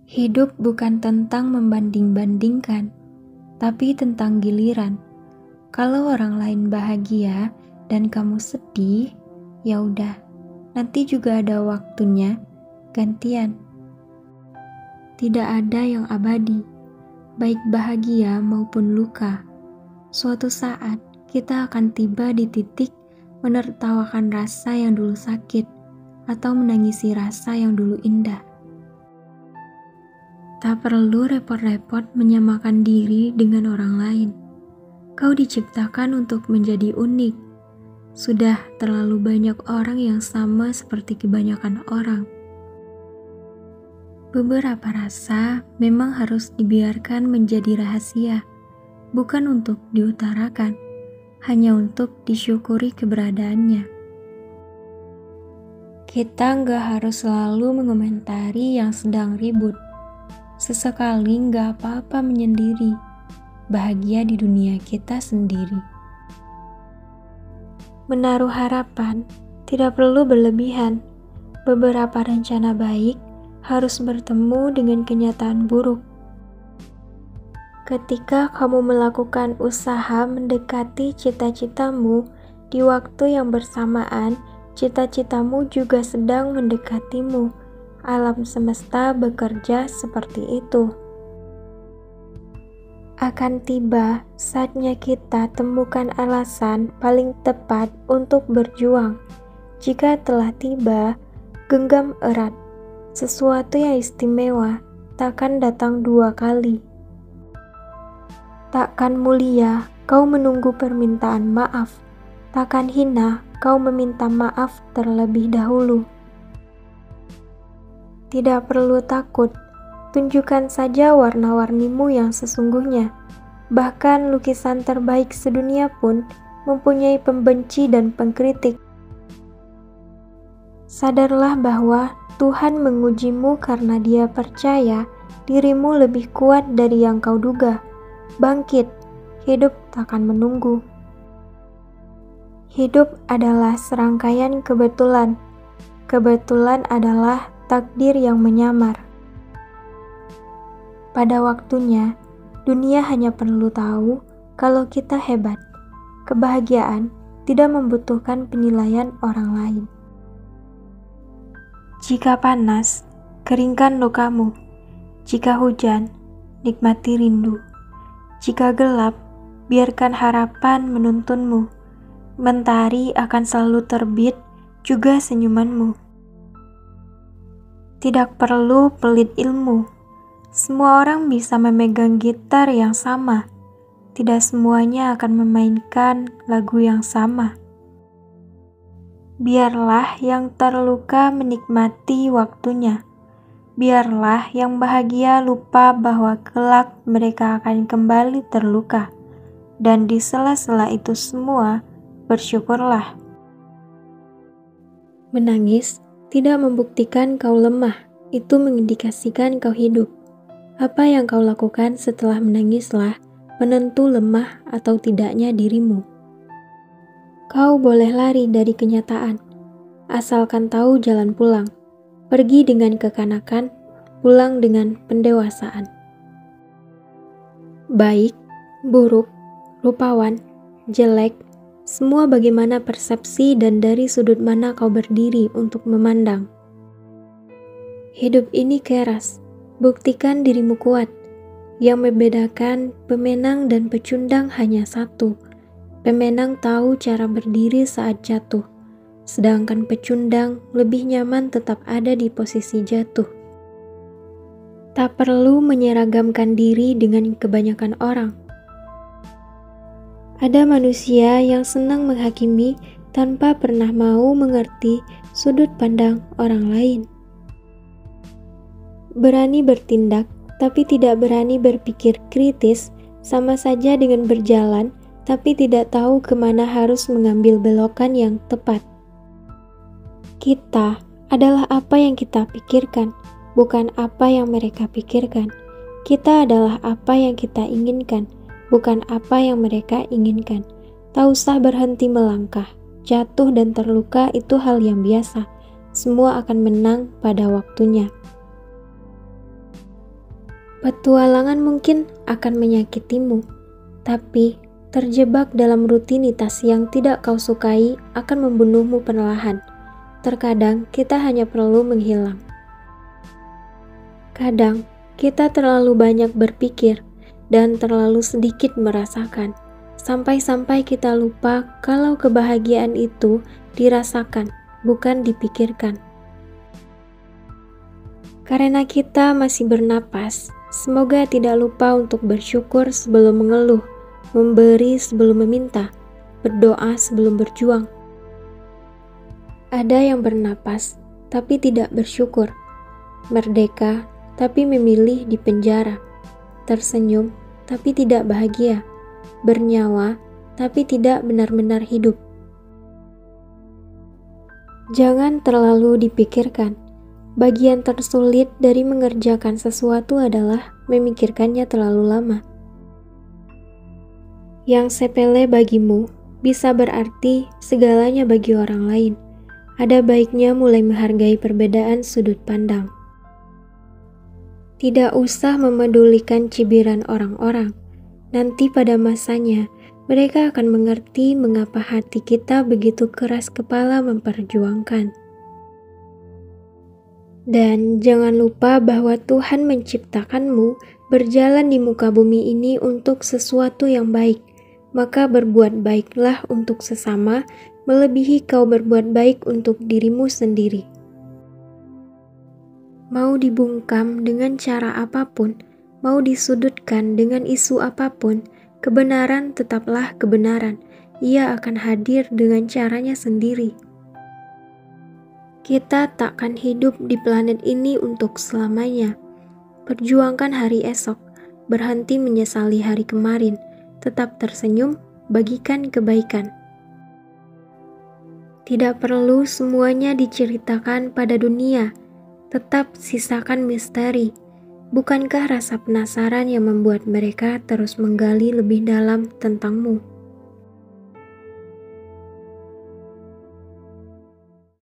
Hidup bukan tentang membanding-bandingkan, tapi tentang giliran. Kalau orang lain bahagia dan kamu sedih, ya udah, nanti juga ada waktunya gantian. Tidak ada yang abadi, baik bahagia maupun luka. Suatu saat kita akan tiba di titik menertawakan rasa yang dulu sakit atau menangisi rasa yang dulu indah. Tak perlu repot-repot menyamakan diri dengan orang lain. Kau diciptakan untuk menjadi unik. Sudah terlalu banyak orang yang sama seperti kebanyakan orang. Beberapa rasa memang harus dibiarkan menjadi rahasia, bukan untuk diutarakan, hanya untuk disyukuri keberadaannya. Kita nggak harus selalu mengomentari yang sedang ribut. Sesekali nggak apa-apa menyendiri, bahagia di dunia kita sendiri. Menaruh harapan tidak perlu berlebihan. Beberapa rencana baik harus bertemu dengan kenyataan buruk. Ketika kamu melakukan usaha mendekati cita-citamu, di waktu yang bersamaan, cita-citamu juga sedang mendekatimu. Alam semesta bekerja seperti itu. Akan tiba saatnya kita temukan alasan paling tepat untuk berjuang. Jika telah tiba, genggam erat. Sesuatu yang istimewa takkan datang dua kali. Takkan mulia kau menunggu permintaan maaf. Takkan hina kau meminta maaf terlebih dahulu. Tidak perlu takut, tunjukkan saja warna-warnimu yang sesungguhnya. Bahkan lukisan terbaik sedunia pun mempunyai pembenci dan pengkritik. Sadarlah bahwa Tuhan mengujimu karena Dia percaya dirimu lebih kuat dari yang kau duga. Bangkit, hidup takkan menunggu. Hidup adalah serangkaian kebetulan. Kebetulan adalah takdir yang menyamar. Pada waktunya, dunia hanya perlu tahu kalau kita hebat. Kebahagiaan tidak membutuhkan penilaian orang lain. Jika panas, keringkan lukamu. Jika hujan, nikmati rindu. Jika gelap, biarkan harapan menuntunmu. Mentari akan selalu terbit, juga senyumanmu. Tidak perlu pelit ilmu. Semua orang bisa memegang gitar yang sama. Tidak semuanya akan memainkan lagu yang sama. Biarlah yang terluka menikmati waktunya. Biarlah yang bahagia lupa bahwa kelak mereka akan kembali terluka. Dan di sela-sela itu semua, bersyukurlah. Menangis tidak membuktikan kau lemah, itu mengindikasikan kau hidup. Apa yang kau lakukan setelah menangislah menentu lemah atau tidaknya dirimu. Kau boleh lari dari kenyataan, asalkan tahu jalan pulang. Pergi dengan kekanakan, pulang dengan pendewasaan. Baik, buruk, rupawan, jelek, semua bagaimana persepsi dan dari sudut mana kau berdiri untuk memandang. Hidup ini keras, buktikan dirimu kuat. Yang membedakan pemenang dan pecundang hanya satu. Pemenang tahu cara berdiri saat jatuh, sedangkan pecundang lebih nyaman tetap ada di posisi jatuh. Tak perlu menyeragamkan diri dengan kebanyakan orang. Ada manusia yang senang menghakimi tanpa pernah mau mengerti sudut pandang orang lain. Berani bertindak tapi tidak berani berpikir kritis sama saja dengan berjalan tapi tidak tahu kemana harus mengambil belokan yang tepat. Kita adalah apa yang kita pikirkan, bukan apa yang mereka pikirkan. Kita adalah apa yang kita inginkan, bukan apa yang mereka inginkan. Tak usah berhenti melangkah. Jatuh dan terluka itu hal yang biasa. Semua akan menang pada waktunya. Petualangan mungkin akan menyakitimu, tapi terjebak dalam rutinitas yang tidak kau sukai akan membunuhmu perlahan. Terkadang kita hanya perlu menghilang. Kadang kita terlalu banyak berpikir dan terlalu sedikit merasakan, sampai-sampai kita lupa kalau kebahagiaan itu dirasakan, bukan dipikirkan. Karena kita masih bernapas, semoga tidak lupa untuk bersyukur sebelum mengeluh, memberi sebelum meminta, berdoa sebelum berjuang. Ada yang bernapas tapi tidak bersyukur, merdeka tapi memilih di penjara, tersenyum tapi tidak bahagia, bernyawa tapi tidak benar-benar hidup. Jangan terlalu dipikirkan. Bagian tersulit dari mengerjakan sesuatu adalah memikirkannya terlalu lama. Yang sepele bagimu bisa berarti segalanya bagi orang lain. Ada baiknya mulai menghargai perbedaan sudut pandang. Tidak usah memedulikan cibiran orang-orang. Nanti pada masanya, mereka akan mengerti mengapa hati kita begitu keras kepala memperjuangkan. Dan jangan lupa bahwa Tuhan menciptakanmu berjalan di muka bumi ini untuk sesuatu yang baik. Maka berbuat baiklah untuk sesama, melebihi kau berbuat baik untuk dirimu sendiri. Mau dibungkam dengan cara apapun, mau disudutkan dengan isu apapun, kebenaran tetaplah kebenaran. Ia akan hadir dengan caranya sendiri. Kita takkan hidup di planet ini untuk selamanya. Perjuangkan hari esok, berhenti menyesali hari kemarin, tetap tersenyum, bagikan kebaikan. Tidak perlu semuanya diceritakan pada dunia, tetap sisakan misteri. Bukankah rasa penasaran yang membuat mereka terus menggali lebih dalam tentangmu?